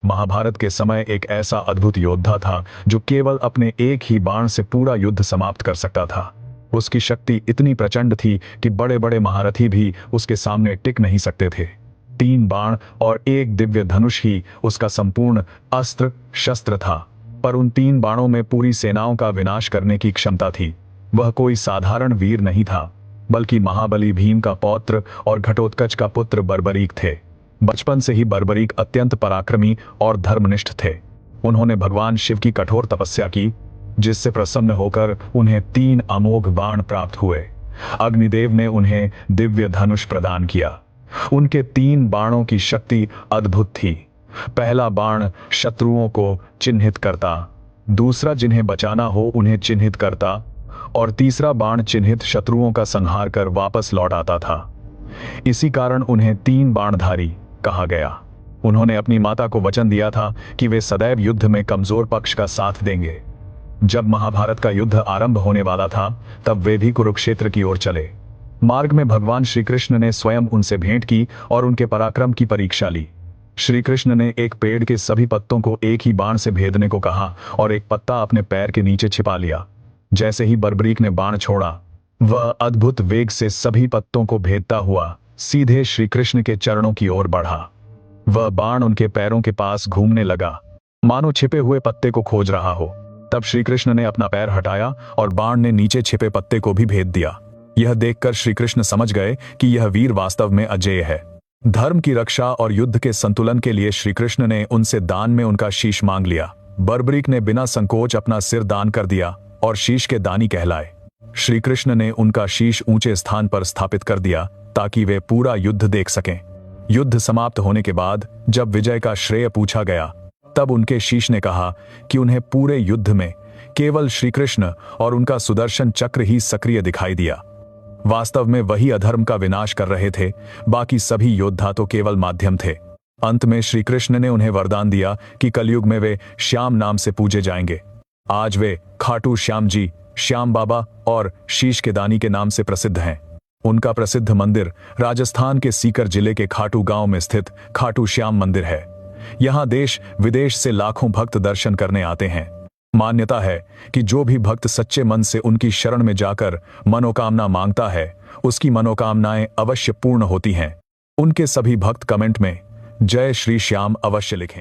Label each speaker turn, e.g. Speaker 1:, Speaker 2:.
Speaker 1: महाभारत के समय एक ऐसा अद्भुत योद्धा था जो केवल अपने एक ही बाण से पूरा युद्ध समाप्त कर सकता था। उसकी शक्ति इतनी प्रचंड थी कि बड़े बड़े महारथी भी उसके सामने टिक नहीं सकते थे। 3 बाण और एक दिव्य धनुष ही उसका संपूर्ण अस्त्र शस्त्र था, पर उन 3 बाणों में पूरी सेनाओं का विनाश करने की क्षमता थी। वह कोई साधारण वीर नहीं था, बल्कि महाबली भीम का पौत्र और घटोत्कच का पुत्र बर्बरीक थे। बचपन से ही बर्बरीक अत्यंत पराक्रमी और धर्मनिष्ठ थे। उन्होंने भगवान शिव की कठोर तपस्या की, जिससे प्रसन्न होकर उन्हें 3 अमोघ बाण प्राप्त हुए। अग्निदेव ने उन्हें दिव्य धनुष प्रदान किया। उनके 3 बाणों की शक्ति अद्भुत थी। पहला बाण शत्रुओं को चिन्हित करता, दूसरा जिन्हें बचाना हो उन्हें चिन्हित करता, और तीसरा बाण चिन्हित शत्रुओं का संहार कर वापस लौट आता था। इसी कारण उन्हें 3 बाणधारी कहा गया। उन्होंने अपनी माता को वचन दिया था कि वे सदैव युद्ध में कमजोर पक्ष का साथ देंगे। जब महाभारत का युद्ध आरंभ होने वाला था, तब वे भी कुरुक्षेत्र की ओर चले। मार्ग में भगवान श्री कृष्ण ने स्वयं उनसे भेंट की और उनके पराक्रम की परीक्षा ली। श्री कृष्ण ने एक पेड़ के सभी पत्तों को एक ही बाण से भेदने को कहा और एक पत्ता अपने पैर के नीचे छिपा लिया। जैसे ही बर्बरीक ने बाण छोड़ा, वह अद्भुत वेग से सभी पत्तों को भेदता हुआ सीधे श्री कृष्ण के चरणों की ओर बढ़ा। वह बाण उनके पैरों के पास घूमने लगा, मानो छिपे हुए पत्ते को खोज रहा हो। तब श्री कृष्ण ने अपना पैर हटाया और बाण ने नीचे छिपे पत्ते को भी भेद दिया। यह देखकर श्री कृष्ण समझ गए कि यह वीर वास्तव में अजेय है। धर्म की रक्षा और युद्ध के संतुलन के लिए श्री कृष्ण ने उनसे दान में उनका शीश मांग लिया। बर्बरीक ने बिना संकोच अपना सिर दान कर दिया और शीश के दानी कहलाए। श्री कृष्ण ने उनका शीश ऊंचे स्थान पर स्थापित कर दिया ताकि वे पूरा युद्ध देख सकें। युद्ध समाप्त होने के बाद जब विजय का श्रेय पूछा गया, तब उनके शीश ने कहा कि उन्हें पूरे युद्ध में केवल श्री कृष्ण और उनका सुदर्शन चक्र ही सक्रिय दिखाई दिया। वास्तव में वही अधर्म का विनाश कर रहे थे, बाकी सभी योद्धा तो केवल माध्यम थे। अंत में श्री कृष्ण ने उन्हें वरदान दिया कि कलयुग में वे श्याम नाम से पूजे जाएंगे। आज वे खाटू श्याम जी, श्याम बाबा और शीश के दानी के नाम से प्रसिद्ध हैं। उनका प्रसिद्ध मंदिर राजस्थान के सीकर जिले के खाटू गांव में स्थित खाटू श्याम मंदिर है। यहां देश विदेश से लाखों भक्त दर्शन करने आते हैं। मान्यता है कि जो भी भक्त सच्चे मन से उनकी शरण में जाकर मनोकामना मांगता है, उसकी मनोकामनाएं अवश्य पूर्ण होती हैं। उनके सभी भक्त कमेंट में जय श्री श्याम अवश्य लिखें।